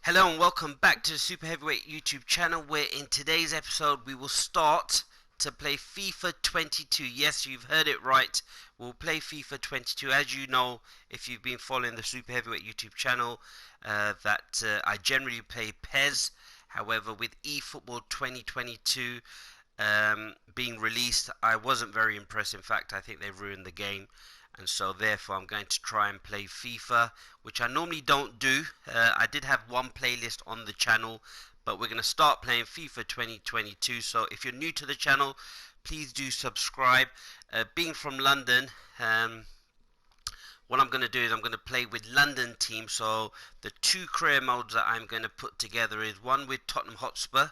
Hello and welcome back to the Super Heavyweight YouTube channel, where in today's episode we will start to play FIFA 22. Yes, you've heard it right. We'll play FIFA 22. As you know, if you've been following the Super Heavyweight YouTube channel, that I generally play PES. However, with eFootball 2022 being released, I wasn't very impressed. In fact, I think they've ruined the game, and so therefore I'm going to try and play FIFA, which I normally don't do. I did have one playlist on the channel, but we're going to start playing FIFA 2022. So if you're new to the channel, please do subscribe. Being from London, what I'm going to do is I'm going to play with London teams. So the two career modes that I'm going to put together is one with Tottenham Hotspur,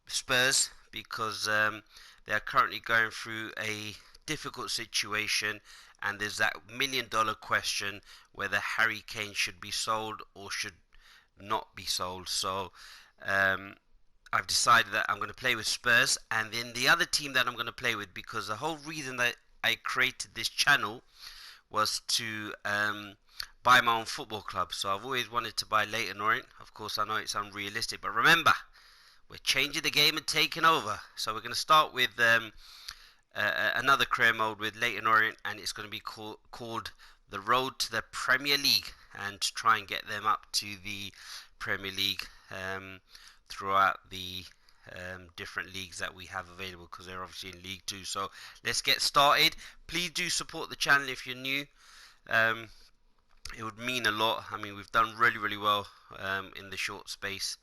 Spurs, because they are currently going through a difficult situation, and there's that $1 million question whether Harry Kane should be sold or should not be sold. So I've decided that I'm going to play with Spurs, and then the other team that I'm going to play with, because the whole reason that I created this channel was to buy my own football club. So I've always wanted to buy Leyton Orient. Of course, I know it's unrealistic, but remember, we're changing the game and taking over. So we're going to start with another career mode with Leyton Orient, and it's going to be called The Road to the Premier League, and to try and get them up to the Premier League throughout the different leagues that we have available, because they're obviously in League 2. So let's get started. Please do support the channel if you're new. It would mean a lot. I mean, we've done really well in the short space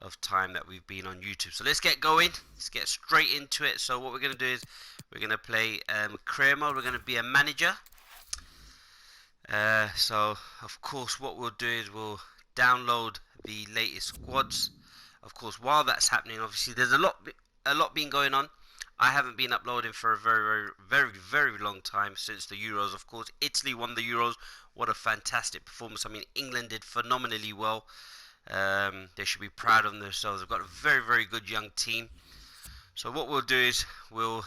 of time that we've been on YouTube. So let's get going. Let's get straight into it. So what we're going to do is we're going to play career mode. We're going to be a manager. So of course what we'll do is we'll download the latest squads. Of course, while that's happening, obviously there's a lot been going on. I haven't been uploading for a very long time, since the Euros. Of course, Italy won the Euros. What a fantastic performance. I mean, England did phenomenally well. They should be proud of themselves. They've got a very good young team. So what we'll do is we'll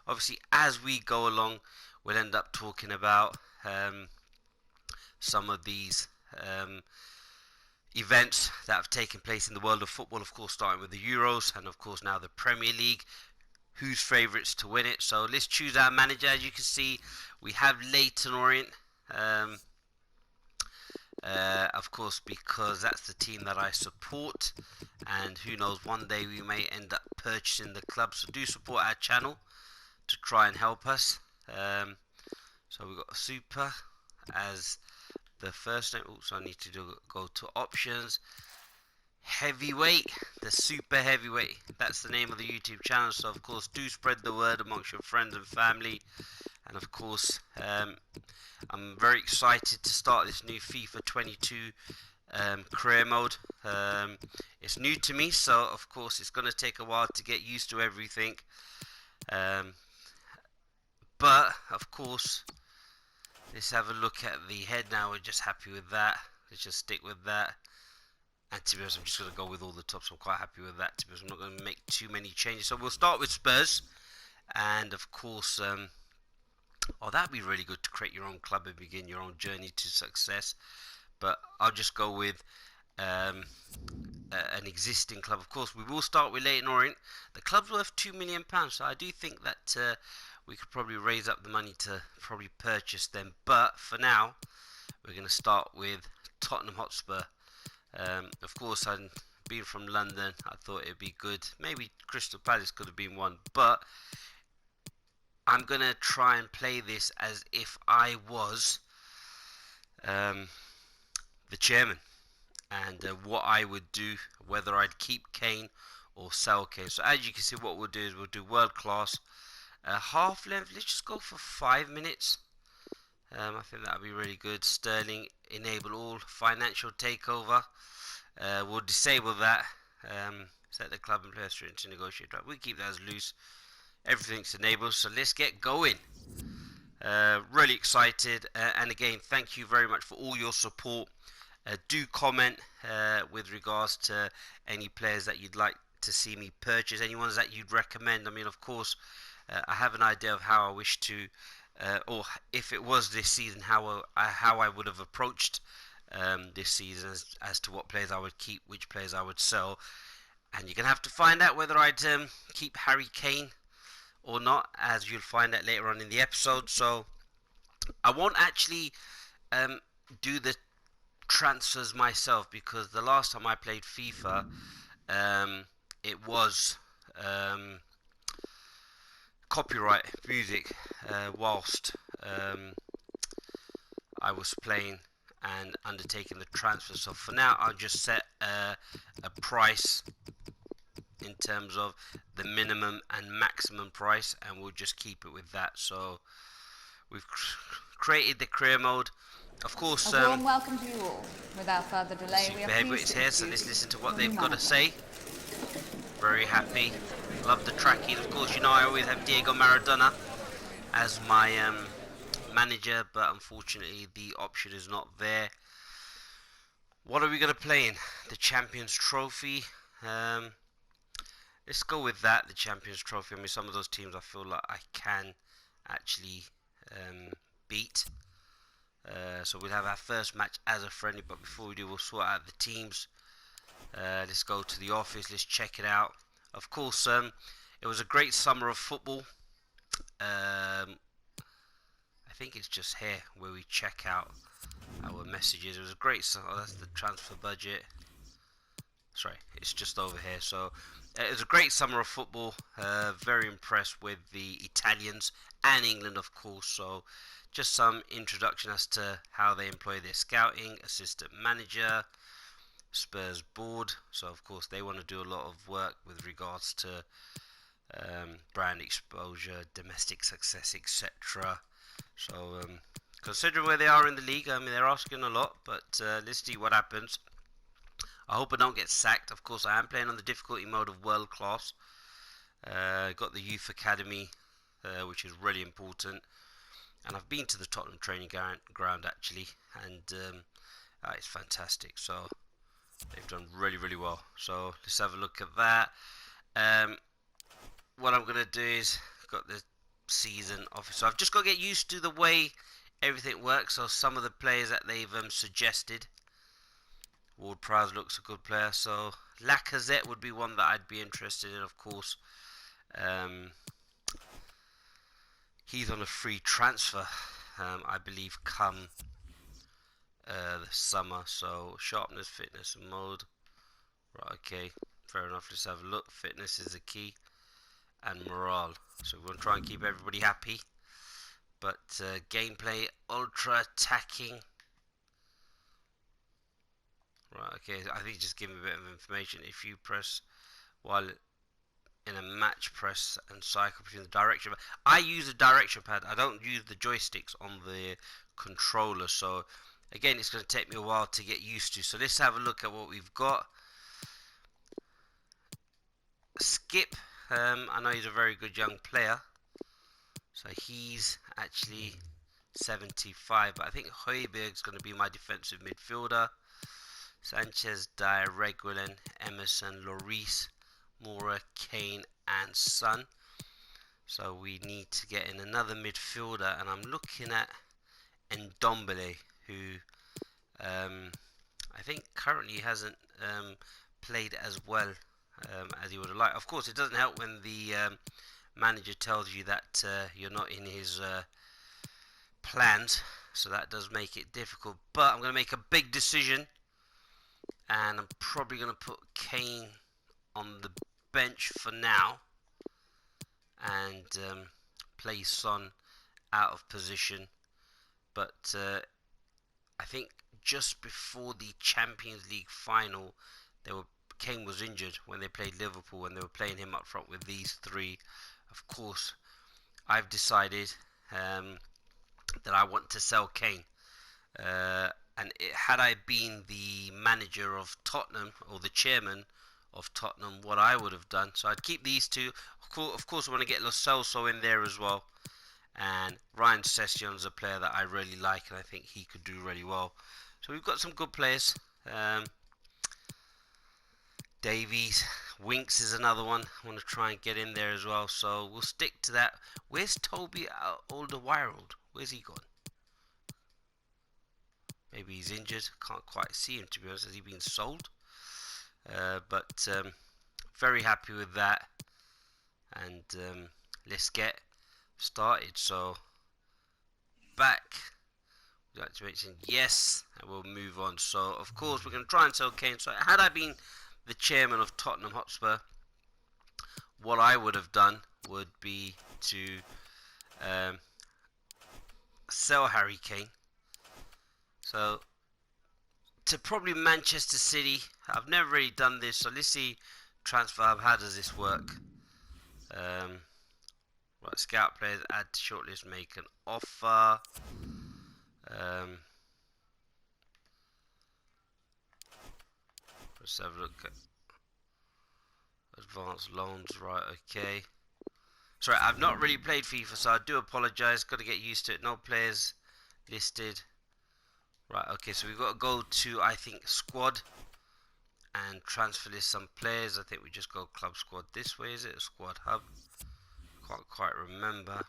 obviously, as we go along, we'll end up talking about some of these events that have taken place in the world of football. Of course, starting with the Euros, and of course now the Premier League. Who's favourites to win it? So let's choose our manager. As you can see, we have Leyton Orient. Of course, because that's the team that I support, and who knows, one day we may end up purchasing the club. So do support our channel to try and help us. So we've got Super as the first name. Also, I need to go to options. Heavyweight, the Super Heavyweight. That's the name of the YouTube channel. So of course, do spread the word amongst your friends and family. And of course, I'm very excited to start this new FIFA 22 career mode. It's new to me, so of course it's going to take a while to get used to everything. But of course, let's have a look at the head now. We're just happy with that. Let's just stick with that. And to be honest, I'm just going to go with all the tops. I'm quite happy with that. To be honest, I'm not going to make too many changes. So we'll start with Spurs. And of course, oh, that'd be really good to create your own club and begin your own journey to success. But I'll just go with an existing club. Of course, we will start with Leyton Orient. The club's worth £2 million, so I do think that we could probably raise up the money to probably purchase them. But for now, we're going to start with Tottenham Hotspur. Of course, I'm being from London, I thought it'd be good. Maybe Crystal Palace could have been one, but I'm going to try and play this as if I was the chairman, and what I would do, whether I'd keep Kane or sell Kane. So as you can see, what we'll do is we'll do world class, half length. Let's just go for 5 minutes. I think that would be really good. Sterling, enable all financial takeover. We'll disable that. Set the club and players straight to negotiate. Right, we'll keep that as loose. Everything's enabled, so let's get going. Really excited, and again, thank you very much for all your support. Do comment with regards to any players that you'd like to see me purchase, any ones that you'd recommend. I mean, of course, I have an idea of how I wish to, or if it was this season, how I would have approached this season as to what players I would keep, which players I would sell, and you're gonna have to find out whether I'd keep Harry Kane or not, as you'll find out later on in the episode. So I won't actually do the transfers myself, because the last time I played FIFA, it was copyright music whilst I was playing and undertaking the transfer. So for now, I'll just set a price in terms of the minimum and maximum price, and we'll just keep it with that. So we've created the career mode. Of course, a warm welcome to you all. Without further delay, we are pleased to here, so let's listen to what they've got to manager. say. Very happy. Love the tracking. Of course, you know I always have Diego Maradona as my manager, but unfortunately the option is not there. What are we going to play in? The Champions Trophy. Let's go with that, the Champions Trophy. I mean, some of those teams I feel like I can actually beat. So we'll have our first match as a friendly, but before we do, we'll sort out the teams. Let's go to the office, let's check it out. Of course, it was a great summer of football. I think it's just here where we check out our messages. It was a great summer. Oh, that's the transfer budget. Sorry, it's just over here. So it was a great summer of football. Very impressed with the Italians and England, of course. So just some introduction as to how they employ their scouting, assistant manager, Spurs board. So of course they want to do a lot of work with regards to brand exposure, domestic success, etc. So considering where they are in the league, I mean, they're asking a lot, but let's see what happens. I hope I don't get sacked. Of course, I am playing on the difficulty mode of world class. Got the youth academy, which is really important, and I've been to the Tottenham training ground actually, and it's fantastic. So they've done really, really well. So let's have a look at that. What I'm gonna do is got the season office. So I've just got to get used to the way everything works. So some of the players that they've suggested. Ward-Prowse looks a good player. So Lacazette would be one that I'd be interested in, of course. He's on a free transfer, I believe, come the summer. So sharpness, fitness, and mode. Right, okay, fair enough. Let's have a look. Fitness is the key, and morale. So we want to try and keep everybody happy. But gameplay, ultra attacking. Right, okay, I think just give me a bit of information. If you press while in a match, press and cycle between the direction. I use the direction pad. I don't use the joysticks on the controller. So again, it's going to take me a while to get used to. So let's have a look at what we've got. Skip. I know he's a very good young player. So he's actually 75. But I think Højbjerg's going to be my defensive midfielder. Sanchez, Dyer, Reguilon, Emerson, Lloris, Moura, Kane, and Son. So we need to get in another midfielder, and I'm looking at Ndombele, who I think currently hasn't played as well as he would have liked. Of course, it doesn't help when the manager tells you that you're not in his plans, so that does make it difficult. But I'm going to make a big decision, and I'm probably going to put Kane on the bench for now and play Son out of position. But I think just before the Champions League final, Kane was injured when they played Liverpool, and they were playing him up front with these three. Of course, I've decided that I want to sell Kane. Had I been the manager of Tottenham, or the chairman of Tottenham, what I would have done, so I'd keep these two. Of course I want to get Lo Celso in there as well. And Ryan Session's a player that I really like, and I think he could do really well. So we've got some good players. Davies, Winks is another one I want to try and get in there as well. So we'll stick to that. Where's Toby Alderweireld? Where's he gone? Maybe he's injured. Can't quite see him, to be honest. Has he been sold? But very happy with that. And let's get started. So back. Would you like to mention yes, and we'll move on. So of course we're going to try and sell Kane. So had I been the chairman of Tottenham Hotspur, what I would have done would be to sell Harry Kane. So to probably Manchester City. I've never really done this, so let's see transfer hub. How does this work? Right, scout players, add to shortlist, make an offer. Let's have a look at advanced loans. Right, okay. Sorry, I've not really played FIFA, so I do apologise. Got to get used to it. No players listed. Right, okay, so we've got to go to, I think, squad and transfer list some players. I think we just go club squad this way, is it? Squad hub. Can't quite remember,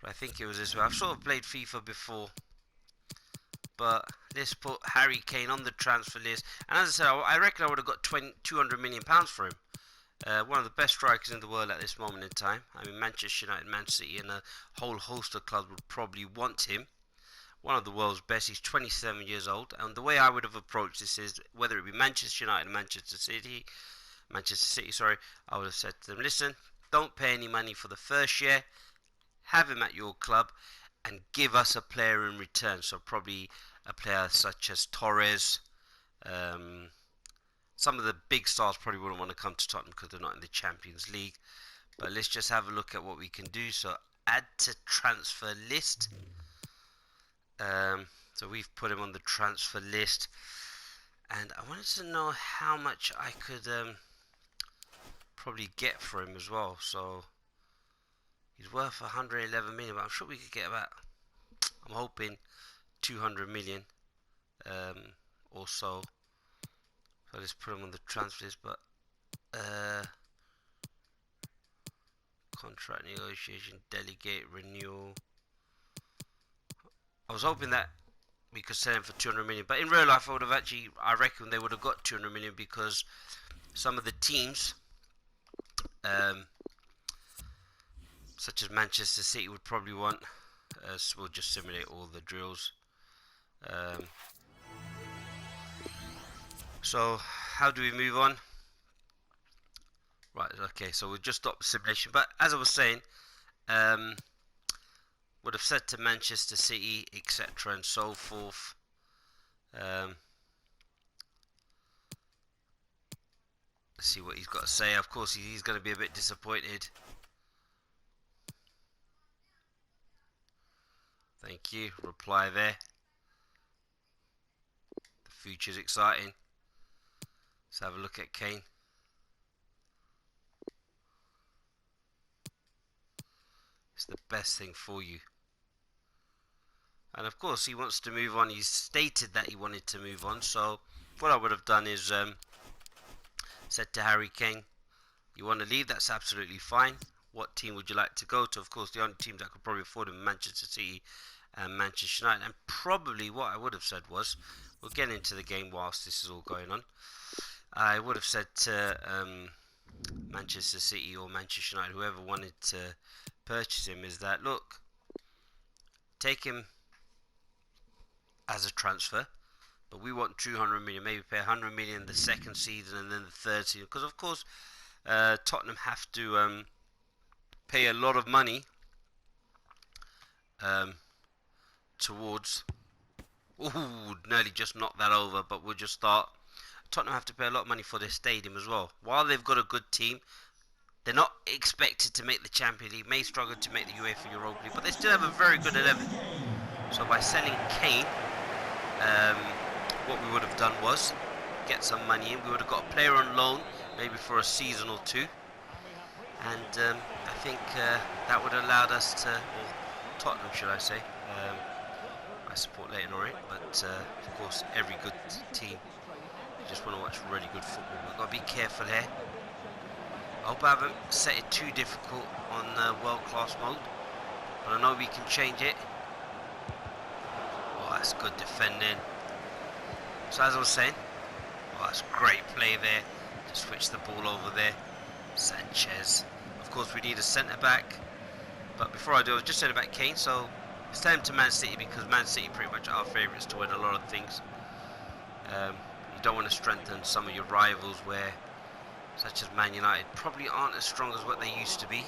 but I think it was this way. I've sort of played FIFA before, but let's put Harry Kane on the transfer list. And as I said, I reckon I would have got £200 million for him. One of the best strikers in the world at this moment in time. I mean, Manchester United, Man City, and a whole host of clubs would probably want him. One of the world's best. He's 27 years old, and the way I would have approached this is whether it be Manchester United and Manchester City, I would have said to them, listen, don't pay any money for the first year, have him at your club, and give us a player in return. So probably a player such as Torres. Some of the big stars probably wouldn't want to come to Tottenham because they're not in the Champions League. But let's just have a look at what we can do. So add to transfer list. So we've put him on the transfer list, and I wanted to know how much I could probably get for him as well. So he's worth 111 million, but I'm sure we could get about, I'm hoping 200 million or so. So let's put him on the transfer list. But contract negotiation, delegate, renewal. I was hoping that we could sell him for 200 million, but in real life I reckon they would have got 200 million, because some of the teams such as Manchester City would probably want, we'll just simulate all the drills. So how do we move on? Right, okay, so we'll just stop the simulation, but as I was saying, would have said to Manchester City, etc. and so forth. Let's see what he's got to say. Of course, he's going to be a bit disappointed. Thank you. Reply there. The future's exciting. Let's have a look at Kane. It's the best thing for you. And of course he wants to move on. He's stated that he wanted to move on. So what I would have done is said to Harry Kane, you want to leave? That's absolutely fine. What team would you like to go to? Of course, the only teams that could probably afford him, Manchester City and Manchester United. And probably what I would have said was, we'll get into the game whilst this is all going on. I would have said to Manchester City or Manchester United, whoever wanted to purchase him, is that, look, take him as a transfer, but we want 200 million, maybe pay 100 million the second season and then the third season, because of course Tottenham have to pay a lot of money towards, nearly just knocked that over, but we'll just start. Tottenham have to pay a lot of money for their stadium as well. While they've got a good team, they're not expected to make the Champions League, may struggle to make the UEFA Europa League, but they still have a very good 11. So by selling Kane, what we would have done was get some money in. We would have got a player on loan, maybe for a season or two. And I think that would have allowed us to, or Tottenham should I say, I support Leyton Orient, but of course every good team, you just want to watch really good football. We've got to be careful here. I hope I haven't set it too difficult on world class mode, but I know we can change it. Oh, that's good defending. So as I was saying, oh, that's great play there. Just switch the ball over there. Sanchez. Of course, we need a centre back. But before I do, I was just saying about Kane. So it's time to Man City, because Man City pretty much are favourites to win a lot of things. You don't want to strengthen some of your rivals, where, such as Man United, probably aren't as strong as what they used to be.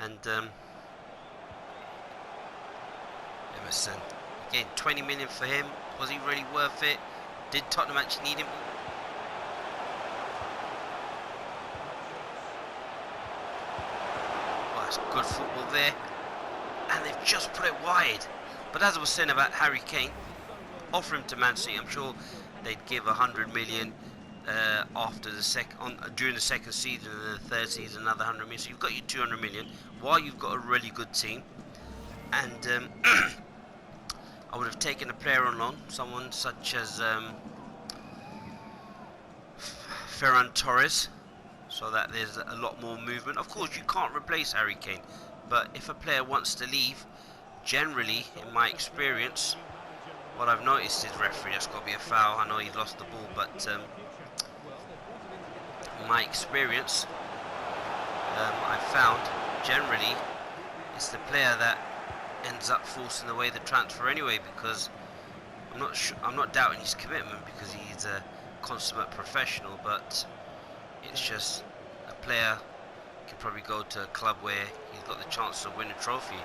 And Emerson, again, 20 million for him. Was he really worth it? Did Tottenham actually need him? Well, that's good football there. And they've just put it wide. But as I was saying about Harry Kane, offer him to Man City, I'm sure they'd give 100 million after the during the second season, and the third season another 100 million. So you've got your 200 million while you've got a really good team. And I would have taken a player on loan, someone such as Ferran Torres, so that there's a lot more movement. Of course, you can't replace Harry Kane, but if a player wants to leave, generally, in my experience, what I've noticed is referee, that's got to be a foul. I know he's lost the ball, but in my experience, I've found generally it's the player that ends up forcing away the transfer anyway, because I'm not doubting his commitment, because he's a consummate professional, but it's just a player can probably go to a club where he's got the chance to win a trophy,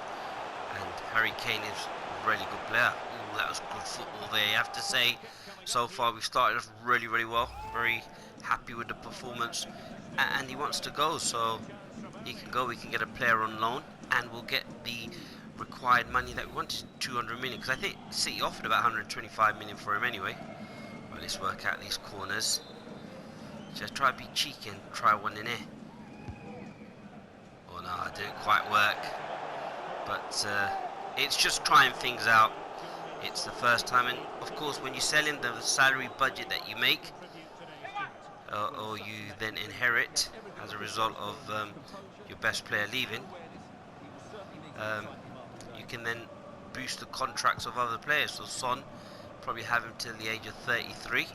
and Harry Kane is a really good player. Ooh, that was good football there, you have to say. So far we've started off really, really well. Very happy with the performance, and he wants to go, so he can go. We can get a player on loan, and we'll get the required money that we wanted, 200 million, because I think City offered about 125 million for him anyway. Well, let's work out these corners. Just try to be cheeky and try one in here. Oh no, it didn't quite work. But it's just trying things out. It's the first time, and of course when you sell him, the salary budget that you make or you then inherit as a result of your best player leaving, you can then boost the contracts of other players. So Son, probably have him till the age of 33.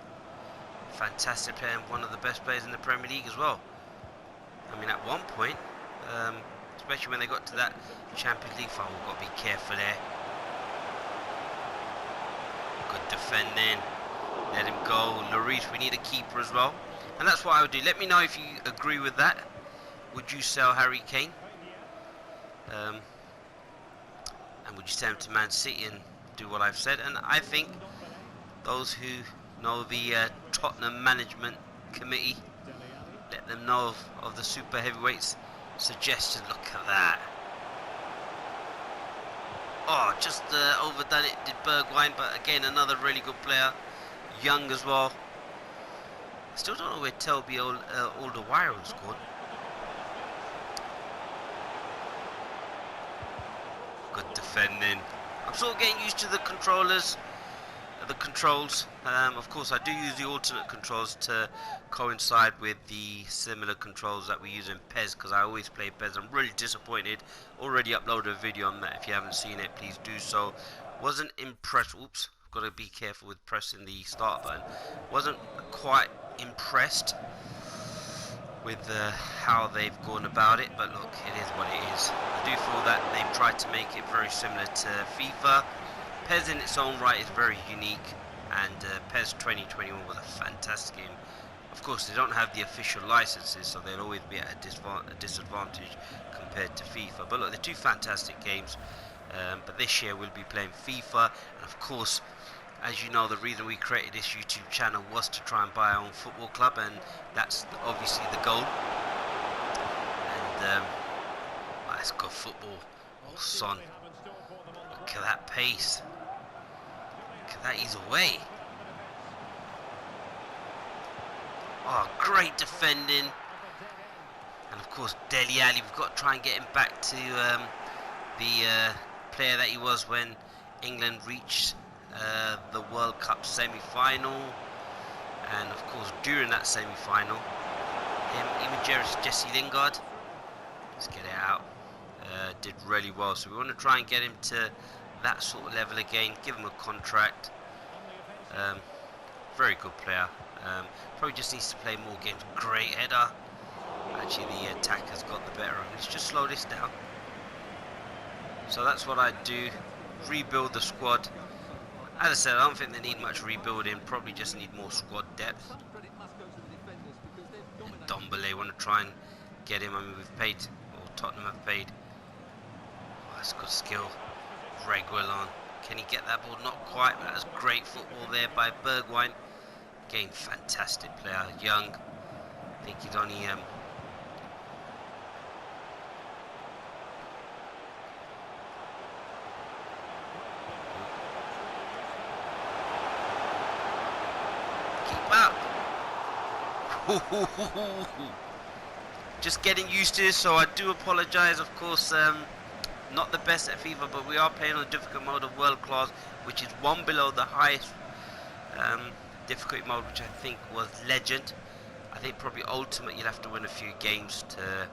Fantastic player, and one of the best players in the Premier League as well. I mean, at one point, especially when they got to that Champions League final, we've got to be careful there. Good defending. Let him go. Lloris, we need a keeper as well. And that's what I would do. Let me know if you agree with that. Would you sell Harry Kane? And would you send him to Man City and do what I've said? And I think those who know the Tottenham management committee, let them know of the super heavyweights suggestion. Look at that. Oh, just overdone it, did Bergwijn, but again, another really good player. Young as well. Still don't know where Toby Alderweireld scored. Good defending. I'm sort of getting used to the controls. Of course, I do use the alternate controls to coincide with the similar controls that we use in PES, because I always play PES. I'm really disappointed. Already uploaded a video on that. If you haven't seen it, please do so. Wasn't impressed. Oops, got to be careful with pressing the start button. Wasn't quite impressed with how they've gone about it, but look, it is what it is. I do feel that they've tried to make it very similar to FIFA. PES in its own right is very unique, and PES 2021 was a fantastic game. Of course, they don't have the official licenses, so they'll always be at a disadvantage compared to FIFA. But look, they're two fantastic games. But this year we'll be playing FIFA, and of course, as you know, the reason we created this YouTube channel was to try and buy our own football club, and that's obviously the goal. And that's good football. Oh, Son, look at that pace. Look at that, he's away. Oh, great defending. And of course, Dele Alli, we've got to try and get him back to the player that he was when England reached the World Cup semi-final. And of course, during that semi-final, even Jesse Lingard, let's get it out, did really well. So we want to try and get him to that sort of level again. Give him a contract. Very good player. Probably just needs to play more games. Great header. Actually, the attacker's got the better of him. Let's just slow this down. So that's what I do. Rebuild the squad. As I said, I don't think they need much rebuilding. Probably just need more squad depth. And Ndombele, want to try and get him. I mean, we've paid, or Tottenham have paid. Oh, that's good skill. Reguilon. Can he get that ball? Not quite, but that's great football there by Bergwijn. Again, fantastic player. Young. I think he's only keep up. Just getting used to this, so I do apologise. Of course, not the best at FIFA, but we are playing on a difficult mode of world class, which is one below the highest difficulty mode, which I think was legend. I think probably ultimate you'll have to win a few games to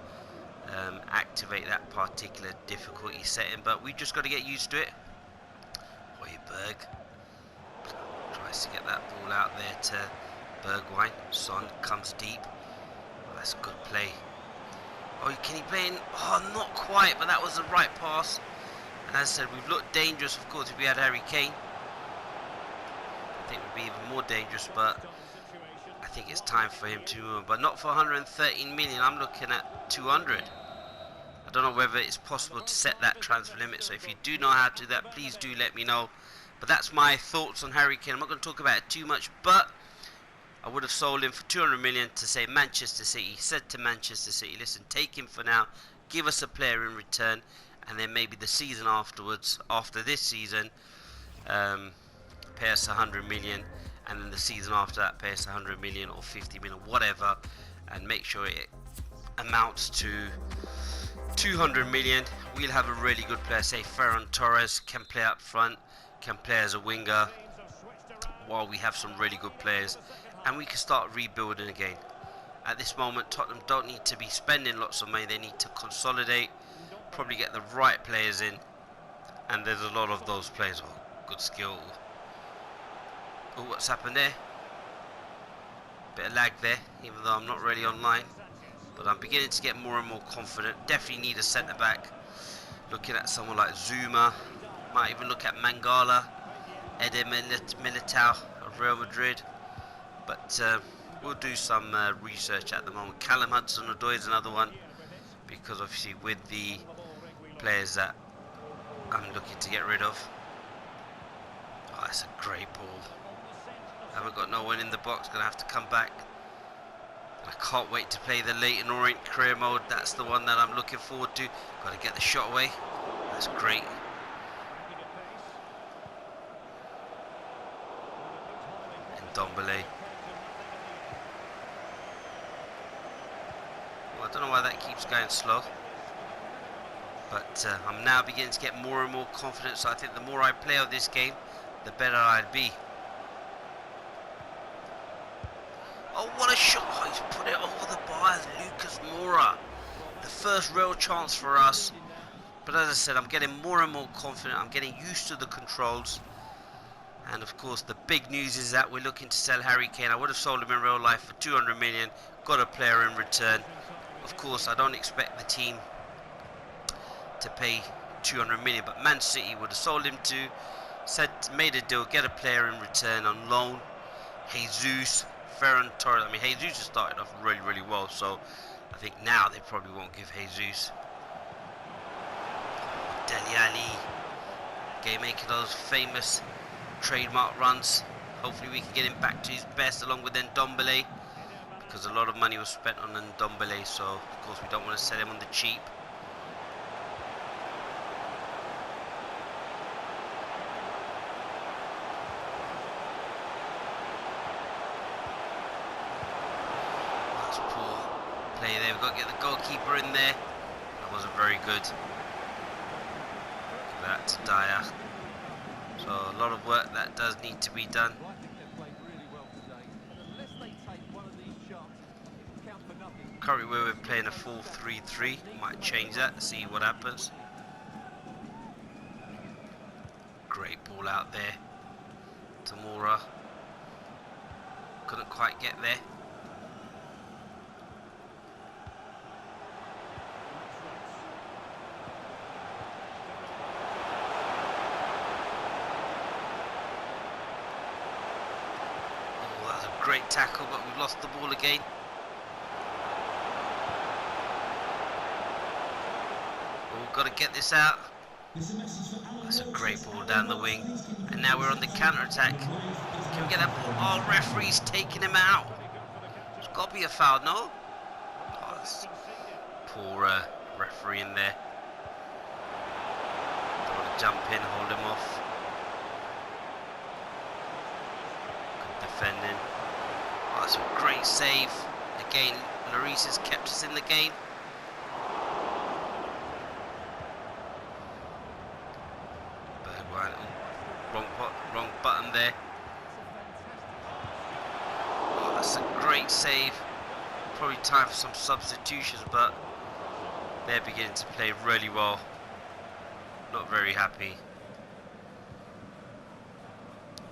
activate that particular difficulty setting, but we just got to get used to it. Højbjerg tries to get that ball out there to Bergwijn. Son comes deep. Oh, that's good play. Oh, can he play in? Oh, not quite, but that was the right pass. And as I said, we've looked dangerous, of course, if we had Harry Kane. I think we'd be even more dangerous, but I think it's time for him to move. But not for 113 million, I'm looking at 200. I don't know whether it's possible to set that transfer limit, so if you do know how to do that, please do let me know. But that's my thoughts on Harry Kane. I'm not going to talk about it too much, but I would have sold him for 200 million to say Manchester City. Said to Manchester City, listen, take him for now, give us a player in return, and then maybe the season afterwards, after this season, pay us 100 million, and then the season after that pay us 100 million or 50 million, whatever, and make sure it amounts to 200 million. We'll have a really good player. Say Ferran Torres can play up front, can play as a winger, while we have some really good players, and we can start rebuilding again. At this moment, Tottenham don't need to be spending lots of money. They need to consolidate, probably get the right players in, and there's a lot of those players. Oh, good skill. Oh, what's happened there? Bit of lag there, even though I'm not really online, but I'm beginning to get more and more confident. Definitely need a centre back. Looking at someone like Zuma, might even look at Mangala, Eder Militao of Real Madrid, but we'll do some research at the moment. Callum Hudson-Odoi is another one, because obviously with the players that I'm looking to get rid of. Oh, that's a great ball. Haven't got no one in the box, gonna have to come back. I can't wait to play the Leighton Orient career mode. That's the one that I'm looking forward to. Got to get the shot away. That's great. And Ndombele. Well, I don't know why that keeps going slow, but I'm now beginning to get more and more confident. So I think the more I play of this game, the better I'd be. Oh, what a shot! Oh, he's put it over the bar as Lucas Moura. The first real chance for us. But as I said, I'm getting more and more confident. I'm getting used to the controls. And of course, the big news is that we're looking to sell Harry Kane. I would have sold him in real life for 200 million. Got a player in return. Of course, I don't expect the team to pay 200 million. But Man City would have sold him to. Made a deal, get a player in return on loan. Jesus. Ferran Torres. I mean, Jesus has started off really, really well, so I think now they probably won't give Jesus. Dele Alli, again making those famous trademark runs. Hopefully we can get him back to his best along with Ndombele, because a lot of money was spent on Ndombele, so of course we don't want to sell him on the cheap. Play there, we've got to get the goalkeeper in there. That wasn't very good. Look at that, Dyer. So a lot of work that does need to be done. Currently we're playing a 4-3-3. Might change that, see what happens. Great ball out there. Tamura couldn't quite get there. Oh, that was a great tackle, but we've lost the ball again. Oh, got to get this out. That's a great ball down the wing. And now we're on the counter-attack. Can we get that ball? Oh, referee's taking him out. It's got to be a foul, no? Oh, that's poor referee in there. Don't want to jump in, hold him off. Good defending. Oh, that's a great save. Again, Lloris has kept us in the game. Wrong button there. Oh, that's a great save. Probably time for some substitutions, but they're beginning to play really well. Not very happy.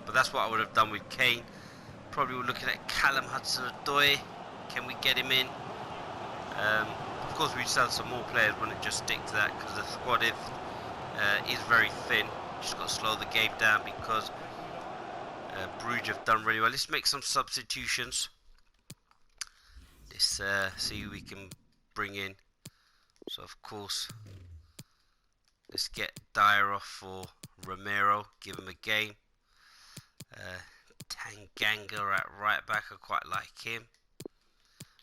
But that's what I would have done with Kane. Probably we're looking at Callum Hudson-Odoi. Can we get him in? Of course, we sell some more players. Wouldn't just stick to that because the squad is very thin. Just got to slow the game down because Bruges have done really well. Let's make some substitutions. Let's see who we can bring in. So of course, let's get Dyer off for Romero. Give him a game. Tanganga at right back. I quite like him.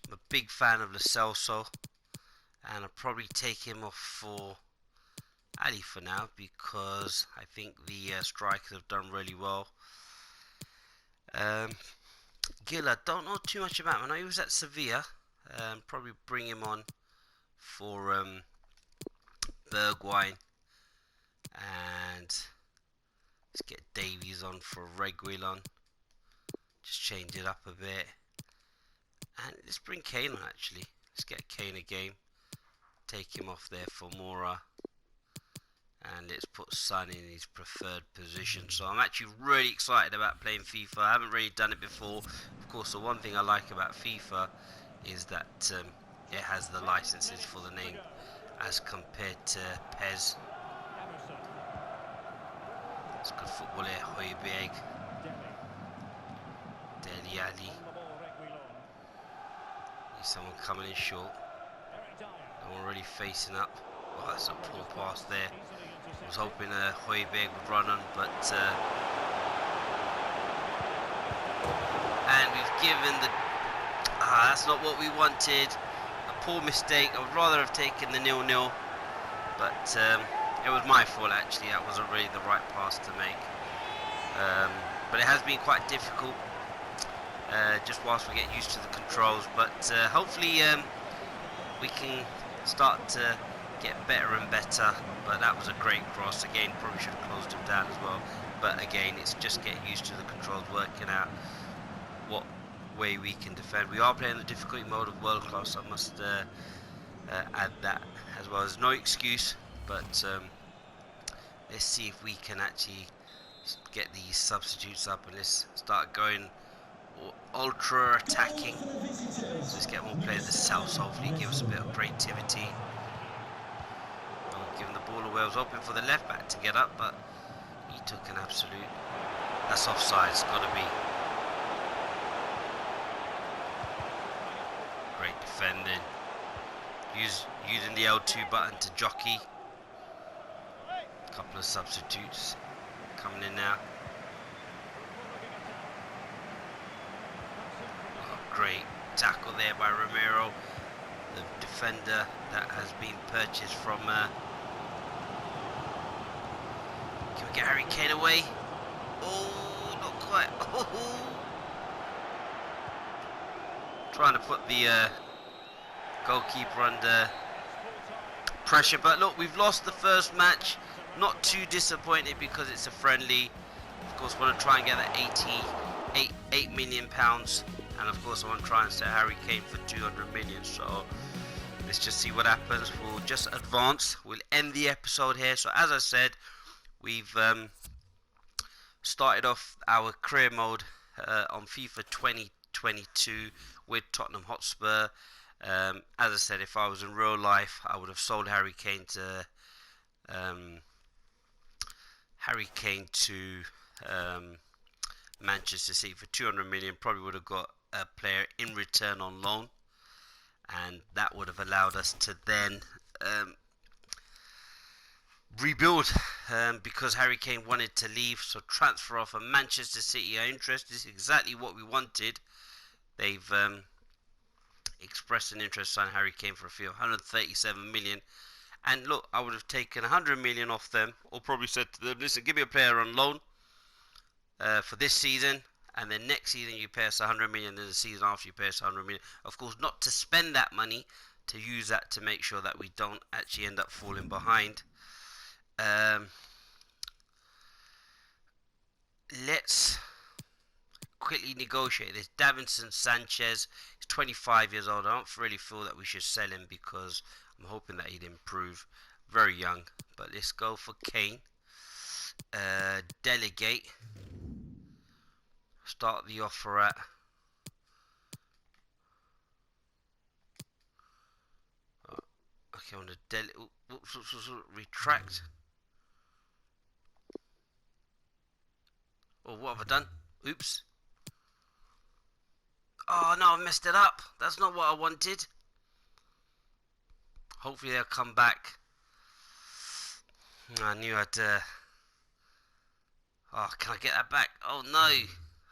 I'm a big fan of Lo Celso, and I'll probably take him off for Ali for now because I think the strikers have done really well. Gill, I don't know too much about him. I know he was at Sevilla. Probably bring him on for Bergwijn, and let's get Davies on for Reguilon. Just change it up a bit, and let's bring Kane on. Actually, let's get Kane a game. Take him off there for Mora. And let's put Son in his preferred position. So I'm actually really excited about playing FIFA. I haven't really done it before. Of course, the one thing I like about FIFA is that it has the licenses for the name as compared to PES. It's good football here. Højbjerg. Dele Alli. There's someone coming in short. No one really facing up. Oh, that's a poor pass there. I was hoping Højbjerg would run on, but and we've given the that's not what we wanted. A poor mistake. I would rather have taken the 0-0, but it was my fault actually. That wasn't really the right pass to make. But it has been quite difficult just whilst we get used to the controls. But hopefully we can start to get better and better. But that was a great cross again. Probably should have closed him down as well, but again, it's just getting used to the controls, working out what way we can defend. We are playing the difficulty mode of world class. I must add that as well. There's no excuse, but let's see if we can actually get these substitutes up and let's start going ultra attacking. So let's get more players. The South hopefully give us a bit of creativity. Giving the ball away. I was hoping for the left back to get up, but he took an absolute. That's offside. It's got to be. Great defending. Using the L2 button to jockey. A couple of substitutes coming in now. Oh, great tackle there by Romero, the defender that has been purchased from. Can we get Harry Kane away? Oh, not quite. Oh. Trying to put the goalkeeper under pressure. But look, we've lost the first match. Not too disappointed because it's a friendly. Of course, want to try and get that 8 million pounds. And of course, I want to try and sell Harry Kane for 200 million. So let's just see what happens. We'll just advance. We'll end the episode here. So as I said, we've started off our career mode on FIFA 2022 with Tottenham Hotspur. As I said, if I was in real life, I would have sold Harry Kane to um, Manchester City for 200 million. Probably would have got a player in return on loan, and that would have allowed us to then rebuild, because Harry Kane wanted to leave. So transfer offer, Manchester City are interested. This is exactly what we wanted. They've expressed an interest on Harry Kane for a fee of 137 million. And look, I would have taken 100 million off them, or probably said to them, listen, give me a player on loan for this season, and then next season you pay us 100 million, then the season after you pay us 100 million. Of course, not to spend that money, to use that to make sure that we don't actually end up falling behind. Let's quickly negotiate this. Davinson Sanchez is 25 years old. I don't really feel that we should sell him because I'm hoping that he'd improve. Very young, but let's go for Kane. Delegate. Start the offer at okay, on the retract. Oh, what have I done? Oops. Oh no, I messed it up. That's not what I wanted. Hopefully they'll come back. I knew I'd oh, can I get that back? Oh no.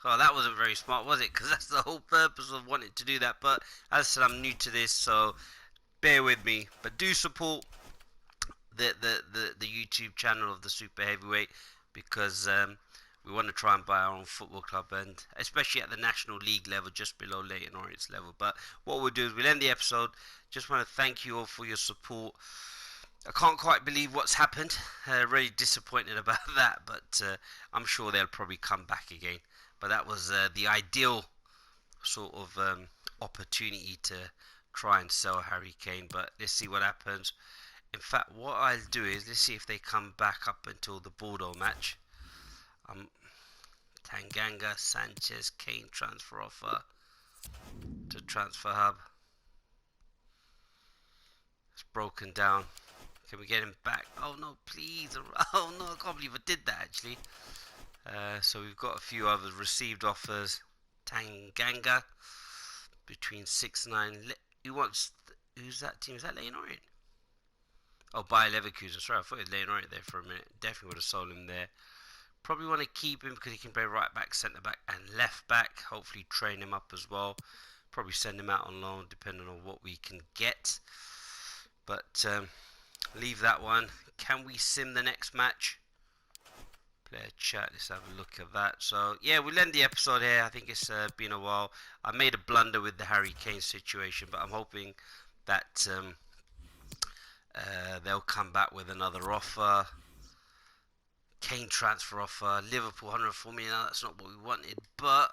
Oh, that wasn't very smart, was it? Because that's the whole purpose of wanting to do that. But as I said, I'm new to this, so bear with me. But do support the YouTube channel of the Super Heavyweight, because we want to try and buy our own football club, and especially at the National League level, just below Leyton Orient's level. But what we'll do is we'll end the episode. Just want to thank you all for your support. I can't quite believe what's happened. Really disappointed about that, but I'm sure they'll probably come back again. But that was the ideal sort of opportunity to try and sell Harry Kane. But let's see what happens. In fact, what I'll do is, let's see if they come back up until the Bordeaux match. Tanganga, Sanchez, Kane transfer offer to Transfer Hub. It's broken down. Can we get him back? Oh no, please. Oh no, I can't believe I did that actually. So we've got a few others. Received offers. Tanganga between 6-9. Who's that team? Is that Leyton Orient? Oh, Bayer Leverkusen. Sorry, I thought it was Leyton Orient there for a minute. Definitely would have sold him there. Probably want to keep him because he can play right back, centre back, and left back. Hopefully train him up as well. Probably send him out on loan depending on what we can get. But leave that one. Can we sim the next match? Player chat. Let's have a look at that. So yeah, we'll end the episode here. I think it's been a while. I made a blunder with the Harry Kane situation, but I'm hoping that they'll come back with another offer. Kane transfer offer. Liverpool 104 million. No, that's not what we wanted, but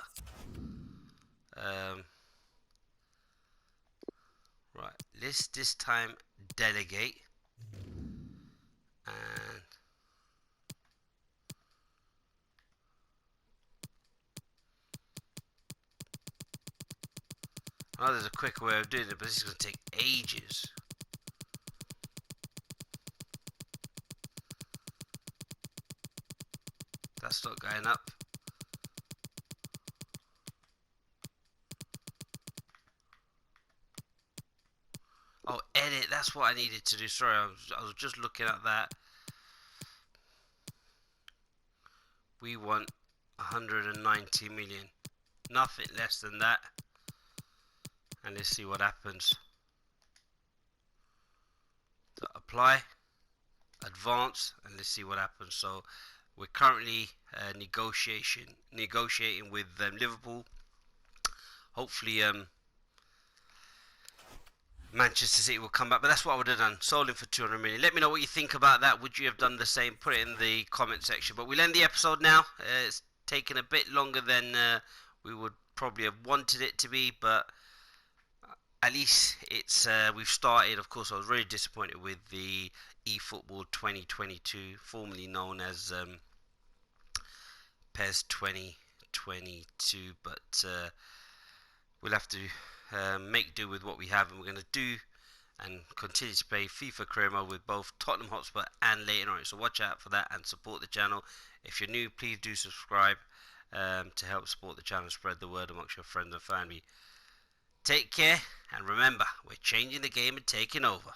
right. Let's this time delegate. And I know there's a quicker way of doing it, but this is going to take ages. That's not going up. Oh, edit. That's what I needed to do. Sorry, I was just looking at that. We want 190 million. Nothing less than that. And let's see what happens. So apply, advance, and let's see what happens. So we're currently negotiating with Liverpool. Hopefully Manchester City will come back, but that's what I would have done. Sold him for 200 million. Let me know what you think about that. Would you have done the same? Put it in the comment section. But we'll end the episode now. It's taken a bit longer than we would probably have wanted it to be, but at least it's we've started. Of course, I was really disappointed with the eFootball 2022, formerly known as PES 2022, but we'll have to make do with what we have, and we're going to do and continue to play FIFA career mode with both Tottenham Hotspur and Leyton Orient. So watch out for that and support the channel. If you're new, please do subscribe to help support the channel and spread the word amongst your friends and family. Take care, and remember, we're changing the game and taking over.